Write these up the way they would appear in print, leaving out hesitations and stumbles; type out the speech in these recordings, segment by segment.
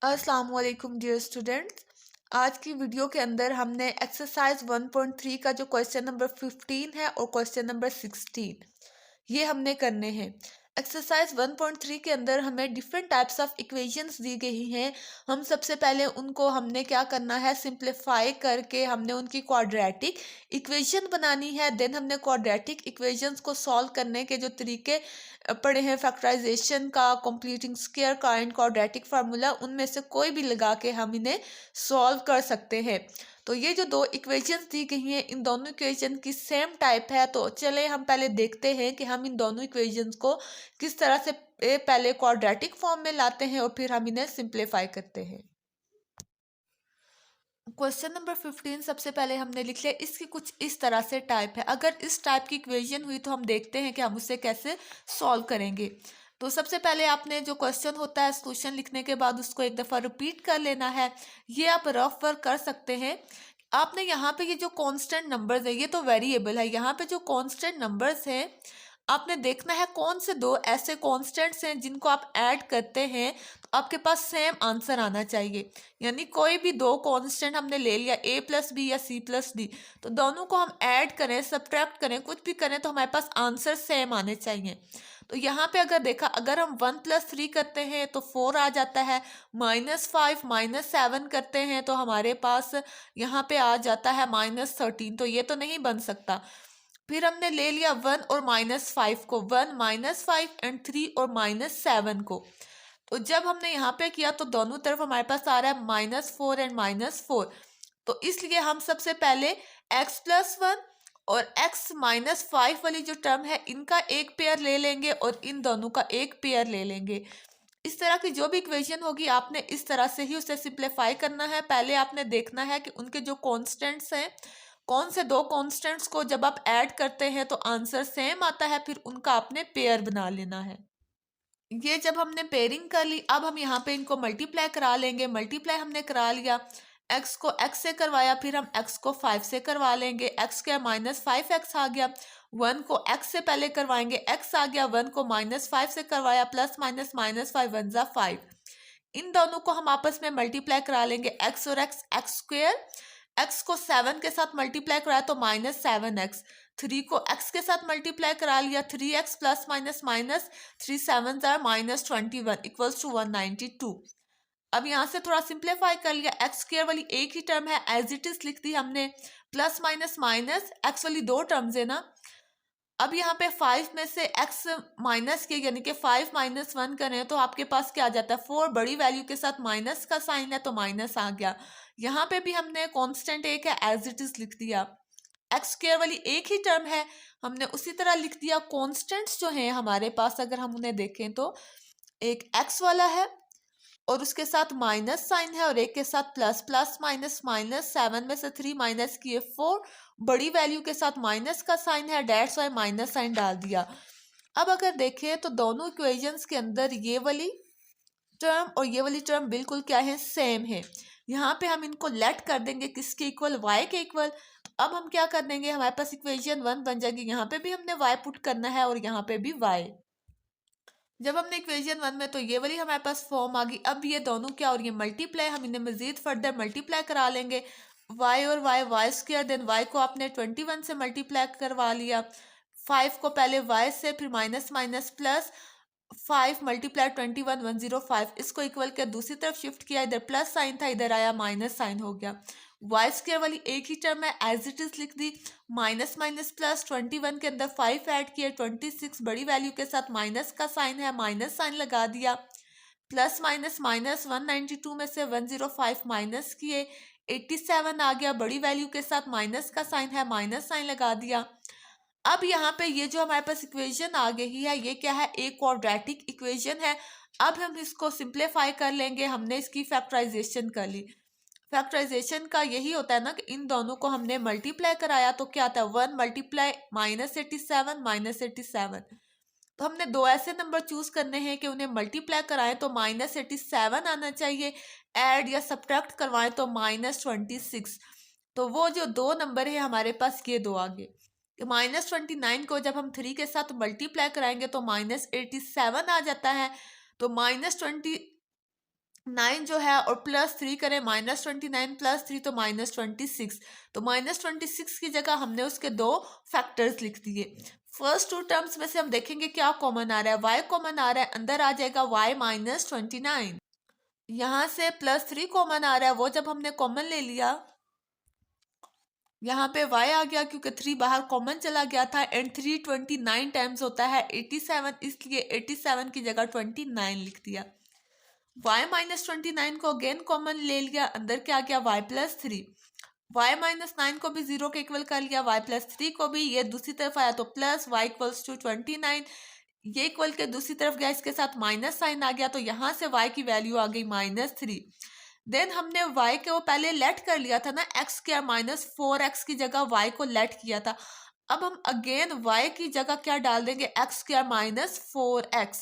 अस्सलाम वालेकुम dear students. आज की वीडियो के अंदर हमने एक्सरसाइज 1.3 का जो क्वेश्चन नंबर 15 है और क्वेश्चन नंबर 16 ये हमने करने हैं। एक्सरसाइज 1.3 के अंदर हमें डिफरेंट टाइप्स ऑफ इक्वेशंस दी गई हैं। हम सबसे पहले उनको हमने क्या करना है, सिंप्लीफाई करके हमने उनकी क्वाड्रेटिक इक्वेशन बनानी है। देन हमने क्वाड्रेटिक इक्वेशंस को सॉल्व करने के जो तरीके पढ़े हैं, फैक्टराइजेशन का, कंप्लीटिंग स्क्वायर का एंड क्वाड्रेटिक फार्मूला, उनमें से कोई भी लगा के हम इन्हें सॉल्व कर सकते हैं। तो ये जो दो इक्वेशंस दी गई हैं, इन दोनों इक्वेशन की सेम टाइप है। तो चले हम पहले देखते हैं कि हम इन दोनों इक्वेशंस को किस तरह से पहले क्वाड्रेटिक फॉर्म में लाते हैं और फिर हम इन्हें सिंप्लीफाई करते हैं। क्वेश्चन नंबर 15 सबसे पहले हमने लिख लिया, इसकी कुछ इस तरह से टाइप है। अगर इस टाइप की इक्वेशन हुई तो हम देखते हैं कि हम उसे कैसे सॉल्व करेंगे। तो सबसे पहले आपने जो क्वेश्चन होता है, सोल्यूशन लिखने के बाद उसको एक दफ़ा रिपीट कर लेना है। ये आप रफ वर्क कर सकते हैं। आपने यहाँ पे ये जो कांस्टेंट नंबर्स है, ये तो वेरिएबल है। यहाँ पे जो कांस्टेंट नंबर्स हैं, आपने देखना है कौन से दो ऐसे कांस्टेंट्स हैं जिनको आप ऐड करते हैं तो आपके पास सेम आंसर आना चाहिए। यानी कोई भी दो कांस्टेंट हमने ले लिया, a प्लस बी या c प्लस डी, तो दोनों को हम ऐड करें, सब्ट्रैक्ट करें, कुछ भी करें तो हमारे पास आंसर सेम आने चाहिए। तो यहाँ पे अगर देखा, अगर हम 1+3 करते हैं तो 4 आ जाता है, -5 -7 करते हैं तो हमारे पास यहाँ पे आ जाता है -13। तो ये तो नहीं बन सकता। फिर हमने ले लिया 1 और -5 को, 1 -5 एंड 3 और -7 को। तो जब हमने यहाँ पे किया तो दोनों तरफ हमारे पास आ रहा है -4 एंड -4। तो इसलिए हम सबसे पहले x+1 और x-5 वाली जो टर्म है, इनका एक पेयर ले लेंगे और इन दोनों का एक पेयर ले लेंगे। इस तरह की जो भी इक्वेशन होगी आपने इस तरह से ही उसे सिंप्लीफाई करना है। पहले आपने देखना है कि उनके जो कॉन्स्टेंट्स हैं, कौन से दो कॉन्स्टेंट्स को जब आप ऐड करते हैं तो आंसर सेम आता है, फिर उनका आपने पेयर बना लेना है। ये जब हमने पेयरिंग कर ली, अब हम यहाँ पे इनको मल्टीप्लाई करा लेंगे। मल्टीप्लाई हमने करा लिया, x को x से करवाया, फिर हम x को 5 से करवा लेंगे। x क्या, -5x आ गया। 1 को x से पहले करवाएंगे, x आ गया। 1 को -5 से करवाया, प्लस माइनस -5 1 जा 5। इन दोनों को हम आपस में मल्टीप्लाई करा लेंगे, x और x स्क्वेयर। x को 7 के साथ मल्टीप्लाई कराया तो -7x। 3 को x के साथ मल्टीप्लाई करा लिया, 3x plus minus minus 3 7 -21 equals to 192। अब यहाँ से थोड़ा सिंप्लीफाई कर लिया, एक्स स्क्वायर वाली एक ही टर्म है, एज इट इज लिख दी हमने। प्लस माइनस माइनस एक्स वाली दो टर्म्स है ना। अब यहाँ पे 5 में से x माइनस के, यानी कि 5 -1 करें तो आपके पास क्या आ जाता है, 4 बड़ी वैल्यू के साथ माइनस का साइन है तो माइनस आ गया। यहाँ पे भी हमने कांस्टेंट एक है, एज इट इज लिख दिया। एक्स स्क्वायर वाली एक ही टर्म है, हमने उसी तरह लिख दिया। कांस्टेंट्स जो हैं हमारे पास, अगर हम उन्हें देखें तो एक x वाला है और उसके साथ माइनस साइन है, और एक के साथ प्लस। प्लस माइनस माइनस, 7 में से 3 माइनस किए 4, बड़ी वैल्यू के साथ माइनस का साइन है, डेट्स वाई माइनस साइन डाल दिया। अब अगर देखें तो दोनों इक्वेशंस के अंदर ये वाली टर्म और ये वाली टर्म बिल्कुल क्या है, सेम है। यहाँ पे हम इनको लेट कर देंगे किसके इक्वल, y के इक्वल। अब हम क्या कर देंगे, हमारे पास इक्वेशन 1 बन जाएगी। यहाँ पे भी हमने y पुट करना है और यहाँ पे भी y। जब हमने इक्वेशन 1 में तो ये वाली हमारे पास फॉर्म आ गई। अब ये दोनों क्या, और ये मल्टीप्लाई, हम इन्हें मजीद फर्दर मल्टीप्लाई करा लेंगे। y और y स्क्वायर, देन y को आपने 21 से मल्टीप्लाई करवा लिया। 5 को पहले y से, फिर माइनस माइनस प्लस 5 मल्टीप्लाई 21 105। इसको इक्वल के दूसरी तरफ शिफ्ट किया, इधर प्लस साइन था, इधर आया माइनस साइन हो गया। वाई स्क्वायर वाली एक ही टर्म है, एज इट इज लिख दी। माइनस माइनस प्लस 21 के अंदर 5 ऐड किए, 26 बड़ी वैल्यू के साथ माइनस का साइन है, माइनस साइन लगा दिया। प्लस माइनस माइनस 192 में से 105 माइनस किए, 87 आ गया। बड़ी वैल्यू के साथ माइनस का साइन है, माइनस साइन लगा दिया। अब यहाँ पे ये जो हमारे पास इक्वेशन आ गई है, ये क्या है, एक क्वाड्रेटिक इक्वेशन है। अब हम इसको सिंप्लीफाई कर लेंगे। हमने इसकी फैक्टराइजेशन कर ली। फैक्टराइजेशन का यही होता है ना कि इन दोनों को हमने मल्टीप्लाई कराया तो क्या आता है, 1 मल्टीप्लाई -87 -87। तो हमने दो ऐसे नंबर चूज करने हैं कि उन्हें मल्टीप्लाई कराएं तो -87 आना चाहिए, ऐड या सब्ट्रैक्ट करवाएं तो -26। तो वो जो दो नंबर है हमारे पास, ये दो आगे। -29 को जब हम 3 के साथ मल्टीप्लाई कराएंगे तो -87 आ जाता है। तो 9 जो है और +3 करें, -29 +3 तो -26। तो -26 की जगह हमने उसके दो फैक्टर्स लिख दिए। फर्स्ट टू टर्म्स में से हम देखेंगे क्या कॉमन आ रहा है, y कॉमन आ रहा है, अंदर आ जाएगा y -29। यहाँ से +3 कॉमन आ रहा है, वो जब हमने कॉमन ले लिया यहाँ पे y आ गया क्योंकि 3 बाहर कॉमन चला गया था एंड 3 29 टाइम्स होता है 87, इसलिए 87 की जगह 29 लिख दिया। y -29 को अगेन कॉमन ले लिया, अंदर क्या आ गया y+3। y -9 को भी 0 के इक्वल कर लिया, y+3 को भी, ये दूसरी तरफ आया तो प्लस y = 29, ये इक्वल के दूसरी तरफ गया, इसके साथ माइनस साइन आ गया, तो यहाँ से y की वैल्यू आ गई -3। देन हमने y को पहले लेट कर लिया था ना, x² -4x की जगह y को लेट किया था। अब हम अगेन y की जगह क्या डाल देंगे, x² -4x।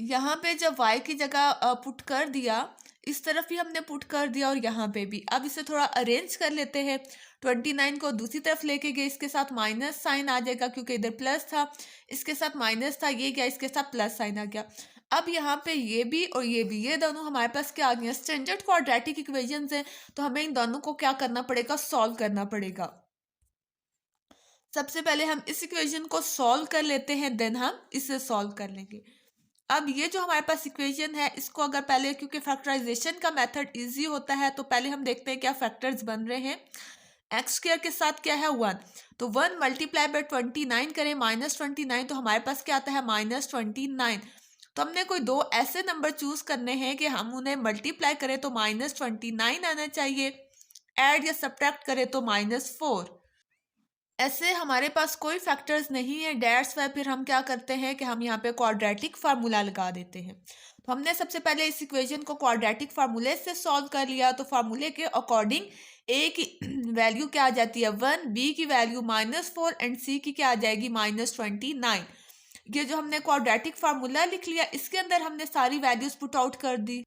यहाँ पे जब y की जगह पुट कर दिया, इस तरफ भी हमने पुट कर दिया और यहाँ पे भी। अब इसे थोड़ा अरेंज कर लेते हैं। 29 को दूसरी तरफ लेके गए, इसके साथ माइनस साइन आ जाएगा क्योंकि इधर प्लस था, इसके साथ माइनस था, ये गया, इसके साथ प्लस साइन आ गया। अब यहाँ पे ये भी और ये भी, ये दोनों हमारे पास क्या आ गया, स्टैंडर्ड क्वाड्रेटिक इक्वेशंस हैं। तो हमें इन दोनों को क्या करना पड़ेगा, सॉल्व करना पड़ेगा। सबसे पहले हम इस इक्वेशन को सॉल्व कर लेते हैं, देन हम इसे सॉल्व कर लेंगे। अब ये जो हमारे पास इक्वेशन है, इसको अगर पहले, क्योंकि फैक्टराइजेशन का मेथड इजी होता है, तो पहले हम देखते हैं क्या फैक्टर्स बन रहे हैं। x² के साथ क्या है 1, तो 1 × 29 करें, -29, तो हमारे पास क्या आता है -29। तो हमने कोई दो ऐसे नंबर चूज करने हैं कि हम उन्हें मल्टीप्लाई करें तो -29 आना चाहिए, ऐड या सब्ट्रैक्ट करें तो -4। ऐसे हमारे पास कोई फैक्टर्स नहीं है, डेट्स वाई फिर हम क्या करते हैं कि हम यहाँ पे क्वाड्रेटिक फार्मूला लगा देते हैं। तो हमने सबसे पहले इस इक्वेशन को क्वाड्रेटिक फार्मूले से सॉल्व कर लिया, तो फार्मूले के अकॉर्डिंग a की वैल्यू क्या आ जाती है 1, b की वैल्यू -4 एंड c की क्या आ जाएगी -29। ये जो हमने क्वाड्रेटिक फार्मूला लिख लिया, इसके अंदर हमने सारी वैल्यूज पुट आउट कर दी।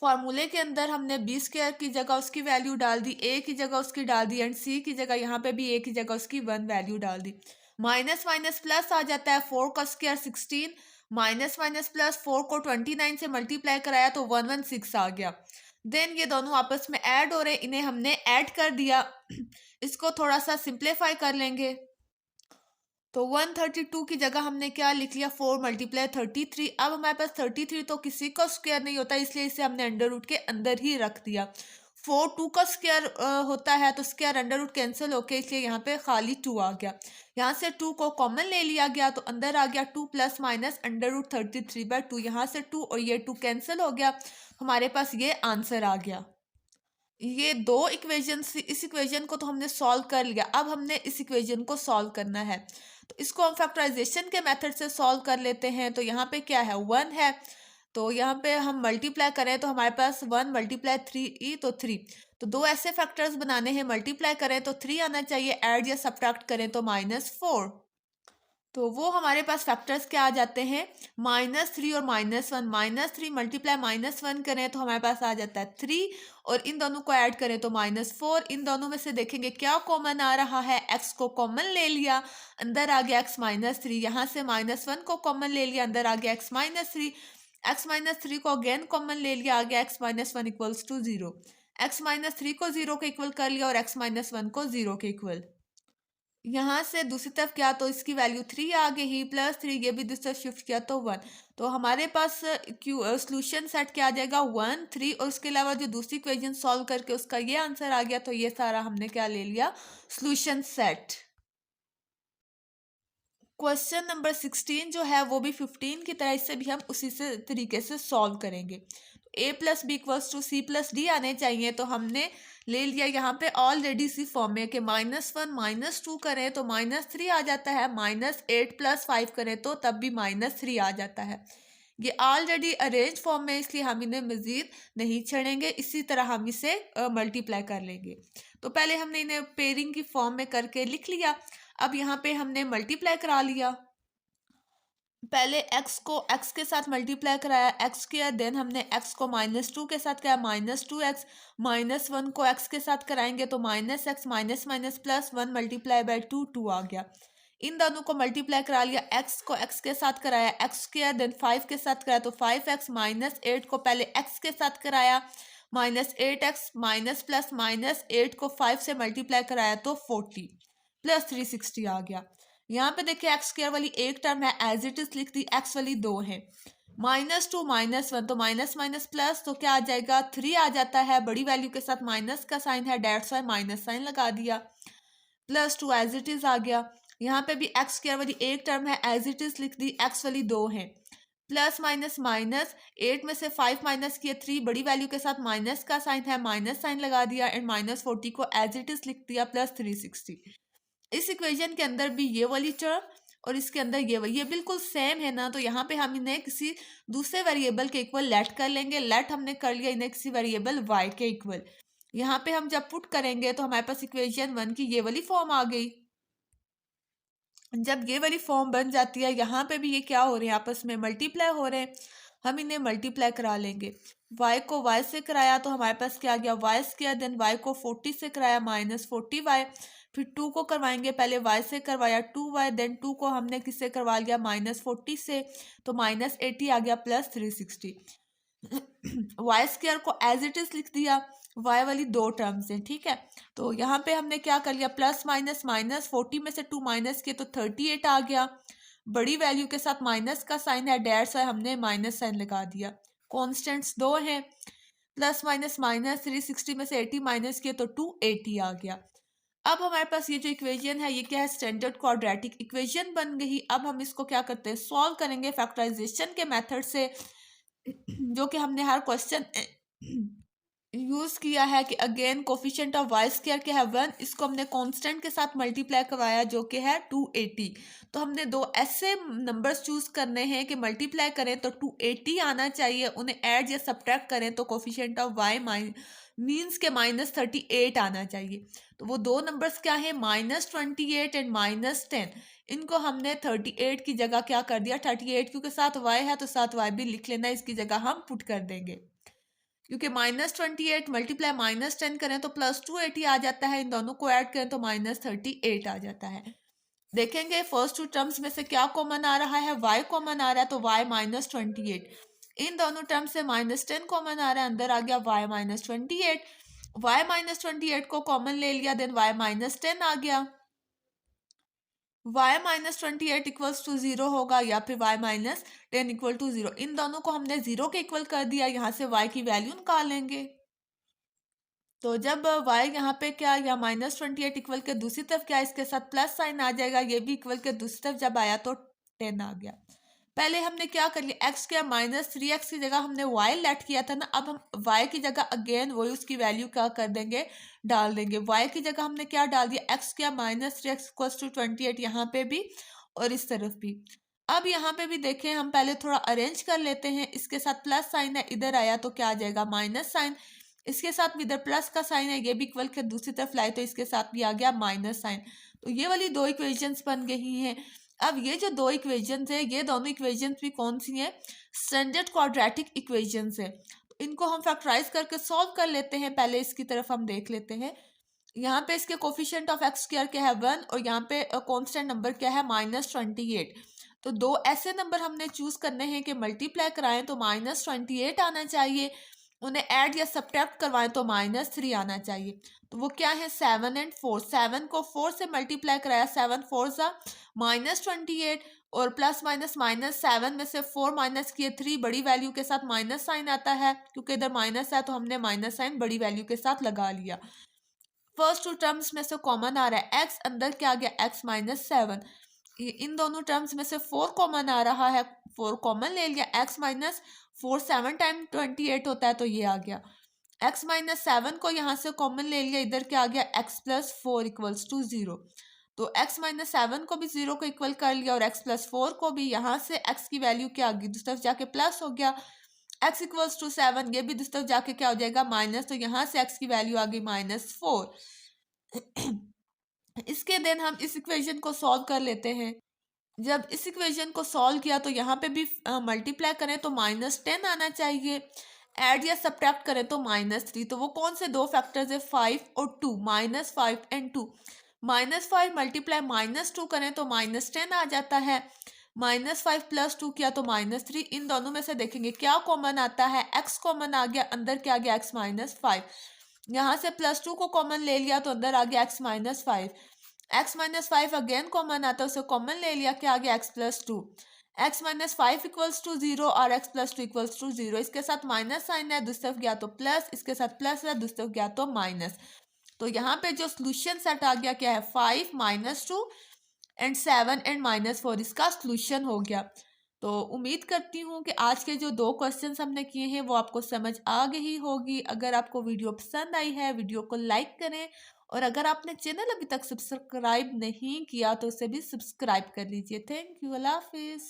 फॉर्मूले के अंदर हमने b² की जगह उसकी वैल्यू डाल दी, a की जगह उसकी डाल दी एंड c की जगह यहाँ पे भी a की जगह उसकी 1 वैल्यू डाल दी। माइनस माइनस प्लस आ जाता है, 4 का स्क्वायर 16, माइनस माइनस प्लस 4 को 29 से मल्टीप्लाई कराया तो 116 आ गया। देन ये दोनों आपस में ऐड हो रहे, इन्हें हमने ऐड कर दिया। इसको थोड़ा सा सिंप्लीफाई कर लेंगे, तो 132 की जगह हमने क्या लिख लिया 4 × 33। अब हमारे पास 33 तो किसी का स्क्वायर नहीं होता, इसलिए इसे हमने अंडर रूट के अंदर ही रख दिया। 4 2 का स्क्वायर होता है, तो स्क्वायर अंडर रूट कैंसिल होके इसलिए यहाँ पे खाली 2 आ गया। यहाँ से 2 को कॉमन ले लिया गया, तो अंदर आ गया 2 + -√33/2। यहाँ से 2 और ये 2 कैंसिल हो गया, हमारे पास ये आंसर आ गया। ये दो इक्वेशन, इस इक्वेशन को तो हमने सॉल्व कर लिया, अब हमने इस इक्वेशन को सॉल्व करना है। तो इसको हम फैक्टराइजेशन के मेथड से सॉल्व कर लेते हैं। तो यहाँ पे क्या है 1 है, तो यहाँ पे हम मल्टीप्लाई करें तो हमारे पास 1 × 3 तो 3। तो दो ऐसे फैक्टर्स बनाने हैं, मल्टीप्लाई करें तो 3 आना चाहिए, ऐड या सब्ट्रैक्ट करें तो -4। तो वो हमारे पास फैक्टर्स क्या आ जाते हैं -3 और -1। -3 मल्टीप्लाई -1 करें तो हमारे पास आ जाता है 3, और इन दोनों को ऐड करें तो -4। इन दोनों में से देखेंगे क्या कॉमन आ रहा है, x को कॉमन ले लिया, अंदर आ गया x -3। यहाँ से -1 को कॉमन ले लिया, अंदर आ गया x -3। x -3 को अगेन कॉमन ले लिया, आ गया x -1 = 0। x -3 को 0 के इक्वल कर लिया और x -1 को 0 के इक्वल। यहाँ से दूसरी तरफ क्या, तो इसकी वैल्यू 3 आ गई ही, +3, ये भी दूसरी तरफ शिफ्ट किया तो 1। तो हमारे पास सोल्यूशन सेट क्या आ जाएगा 1 3, और उसके अलावा जो दूसरी इक्वेशन सॉल्व करके उसका ये आंसर आ गया। तो ये सारा हमने क्या ले लिया, सोल्यूशन सेट। क्वेश्चन नंबर 16 जो है वो भी 15 की तरह, इससे भी हम उसी से तरीके से सॉल्व करेंगे। a + b = c + d आने चाहिए, तो हमने ले लिया यहाँ पे ऑलरेडी इसी फॉर्म में कि -1 -2 करें तो -3 आ जाता है, -8 + 5 करें तो तब भी -3 आ जाता है। ये ऑलरेडी अरेंज फॉर्म में, इसलिए हम इन्हें मज़ीद नहीं छेड़ेंगे, इसी तरह हम इसे मल्टीप्लाई कर लेंगे। तो पहले हमने इन्हें पेयरिंग की फॉर्म में करके लिख लिया। अब यहाँ पे हमने मल्टीप्लाई करा लिया, पहले x को x के साथ मल्टीप्लाई कराया, x किया, देन हमने x को -2 के साथ कराया, -2x, -1 को x के साथ कराएंगे तो -x, माइनस माइनस +1 × 2 2 आ गया। इन दोनों को मल्टीप्लाई करा लिया, x को x के साथ कराया एक्स स्क्वायर, देन 5 के साथ कराया तो 5x, माइनस 8 को पहले x के साथ कराया -8x, माइनस प्लस -8 को 5 से मल्टीप्लाई कराया तो 40 प्लस 360 आ गया। यहाँ पे देखिए एक्स स्क्वायर वाली एक टर्म है एज इट इज लिख दी, एक्स वाली दो है, -2 -1 तो माइनस माइनस प्लस तो क्या आ जाएगा 3 आ जाता है, बड़ी वैल्यू के साथ माइनस का साइन है, डेट्स वाई माइनस साइन लगा दिया, +2 एज इट इज आ गया। यहाँ पे भी एक्स स्क्वायर वाली एक टर्म है एज इट इज लिख दी, एक्स वाली दो है, प्लस माइनस माइनस 8 में से 5 माइनस किए 3, बड़ी वैल्यू के साथ माइनस का साइन है, माइनस साइन लगा दिया एंड -40 को एज इट इज लिख दिया प्लस 360। इस इक्वेशन के अंदर भी ये वाली टर्म और इसके अंदर ये बिल्कुल सेम है ना, तो यहाँ पे हम इन्हें किसी दूसरे वेरिएबल के इक्वल लेट कर लेंगे। लेट हमने कर लिया इन्हें किसी वेरिएबल y के इक्वल। यहाँ पे हम जब पुट करेंगे तो हमारे पास इक्वेशन 1 की ये वाली फॉर्म आ गई। जब ये वाली फॉर्म बन जाती है, यहाँ पे भी ये क्या हो रहे हैं, आपस में मल्टीप्लाई हो रहे हैं, हम इन्हें मल्टीप्लाई करा लेंगे। y को y से कराया तो हमारे पास क्या आ गया y स्क्वायर, देन y को 40 से कराया -40y, फिर 2 को करवाएंगे, पहले y से करवाया 2y, देन 2 को हमने किससे करवा लिया -40 से, तो -80 आ गया प्लस 360। y स्क्वायर को एज इट इज लिख दिया, y वाली दो टर्म्स हैं, ठीक है। तो यहाँ पे हमने क्या कर लिया, प्लस माइनस माइनस 40 में से 2 माइनस किए तो 38 आ गया, बड़ी वैल्यू के साथ माइनस का साइन है, डेट्स है, हमने माइनस साइन लगा दिया। कॉन्स्टेंट्स दो हैं, प्लस माइनस माइनस 360 में से 80 माइनस किए तो 280 आ गया। अब हमारे पास ये जो इक्वेशन है ये क्या है, स्टैंडर्ड क्वाड्रेटिक इक्वेशन बन गई। अब हम इसको क्या करते हैं, सॉल्व करेंगे फैक्टराइजेशन के मेथड से, जो कि हमने हर क्वेश्चन यूज किया है कि again coefficient of Y square क्या है 1, इसको हमने कांस्टेंट के साथ मल्टीप्लाई करवाया जो कि है 280। तो हमने दो ऐसे नंबर्स चूज करने हैं कि मल्टीप्लाई करें तो 280 आना चाहिए, उन्हें ऐड या सब्ट्रैक्ट करें तो कोफिशिएंट ऑफ वाई मीन्स के -38 आना चाहिए। तो वो दो नंबर्स क्या है, -28 एंड -10। इनको हमने 38 की जगह क्या कर दिया, 38 क्योंकि साथ y है तो साथ y भी लिख लेना, इसकी जगह हम पुट कर देंगे, क्योंकि -28 मल्टीप्लाई -10 करें तो +280 आ जाता है, इन दोनों को ऐड करें तो -38 आ जाता है। देखेंगे फर्स्ट टू टर्म्स में से क्या कॉमन आ रहा है, y कॉमन आ रहा है तो y -28, इन दोनों टर्म से -10 कॉमन आ रहा है, अंदर आ गया y -28, y -28 को कॉमन ले लिया, देन y -10 आ गया, y -28 इक्वल्स टू 0 होगा या फिर y -10 इक्वल टू 0। इन दोनों को हमने 0 के इक्वल कर दिया, यहाँ से y की वैल्यू निकालेंगे। तो जब y यहाँ पे क्या या -28 इक्वल के दूसरी तरफ क्या, इसके साथ प्लस साइन आ जाएगा, ये भी इक्वल के दूसरी तरफ जब आया तो 10 आ गया। पहले हमने क्या कर लिया, x स्क्वायर -3x की जगह हमने y लेट किया था ना, अब हम y की जगह अगेन वही उसकी वैल्यू क्या कर देंगे, डाल देंगे। y की जगह हमने क्या डाल दिया, x square -3x equals to 28, यहाँ पे भी और इस तरफ भी। अब यहाँ पे भी देखें, हम पहले थोड़ा अरेंज कर लेते हैं, इसके साथ प्लस साइन है, इधर आया तो क्या आ जाएगा माइनस साइन, इसके साथ भी इधर प्लस का साइन है, ये भी इक्वल के दूसरी तरफ लाए तो इसके साथ भी आ गया माइनस साइन। तो ये वाली दो इक्वेशंस बन गई हैं। अब ये जो दो इक्वेशंस है, ये दोनों इक्वेशंस भी कौन सी हैं, स्टैंडर्ड क्वाड्रेटिक इक्वेशंस है। इनको हम फैक्टराइज करके सॉल्व कर लेते हैं। पहले इसकी तरफ हम देख लेते हैं, यहाँ पे इसके कोफिशिएंट ऑफ एक्स स्क्वायर क्या है 1 और यहाँ पे कांस्टेंट नंबर क्या है -28। तो दो ऐसे नंबर हमने चूज करने हैं कि मल्टीप्लाई कराएं तो -28 आना चाहिए, उन्हें ऐड या सब्ट्रैक्ट करवाएं तो -3 आना चाहिए। तो वो क्या है 7 एंड 4, 7 को 4 से मल्टीप्लाई कराया, 7 4 सा -28 और प्लस माइनस माइनस 7 में से 4 माइनस किए 3, बड़ी वैल्यू के साथ माइनस साइन आता है, क्योंकि इधर माइनस है तो हमने माइनस साइन बड़ी वैल्यू के साथ लगा लिया। फर्स्ट टू टर्म्स में से कॉमन आ रहा है x, अंदर क्या आ गया x -7, इन दोनों टर्म्स में से 4 कॉमन आ रहा है, 4 कॉमन ले लिया, x -4 7 टाइम 28 होता है तो ये आ गया, x -7 को यहाँ से कॉमन ले लिया, इधर क्या आ गया x +4 इक्वल्स टू 0। तो x -7 को भी 0 को इक्वल कर लिया और x +4 को भी, यहाँ से x की वैल्यू क्या आ गई, दूसरी तरफ जाके प्लस हो गया, x इक्वल्स टू 7, ये भी दूसरी तरफ जाके क्या हो जाएगा माइनस, तो यहाँ से x की वैल्यू आ गई -4। इसके देन हम इस इक्वेशन को सॉल्व कर लेते हैं। जब इस इक्वेशन को सॉल्व किया तो यहाँ पे भी मल्टीप्लाई करें तो -10 आना चाहिए, ऐड या सब्ट्रैक्ट करें तो -3। तो वो कौन से दो फैक्टर्स है 5 और 2, -5 एंड 2। -5 मल्टीप्लाई -2 करें तो -10 आ जाता है। -5 प्लस 2 किया तो -3। इन दोनों में से देखेंगे क्या कॉमन आता है, x कॉमन आ गया, अंदर क्या आ गया x-5। यहाँ से +2 को कॉमन ले लिया तो अंदर आ गया x-5। x-5 अगेन कॉमन आता है, उसे कॉमन ले लिया, क्या आ गया x+2। x-5 इक्वल्स टू 0 और x+2 इक्वल्स टू 0। इसके साथ माइनस साइन है, दूसरी तरफ गया तो प्लस, इसके साथ प्लस है, दूसरी तरफ गया तो माइनस। तो यहाँ पे जो सोल्यूशन सेट आ गया क्या है, 5 -2 एंड 7 एंड -4 इसका सोल्यूशन हो गया। तो उम्मीद करती हूँ कि आज के जो 2 क्वेश्चंस हमने किए हैं वो आपको समझ आ गई होगी। अगर आपको वीडियो पसंद आई है, वीडियो को लाइक करें, और अगर आपने चैनल अभी तक सब्सक्राइब नहीं किया तो उसे भी सब्सक्राइब कर लीजिए। थैंक यू, अल्लाह हाफिज़।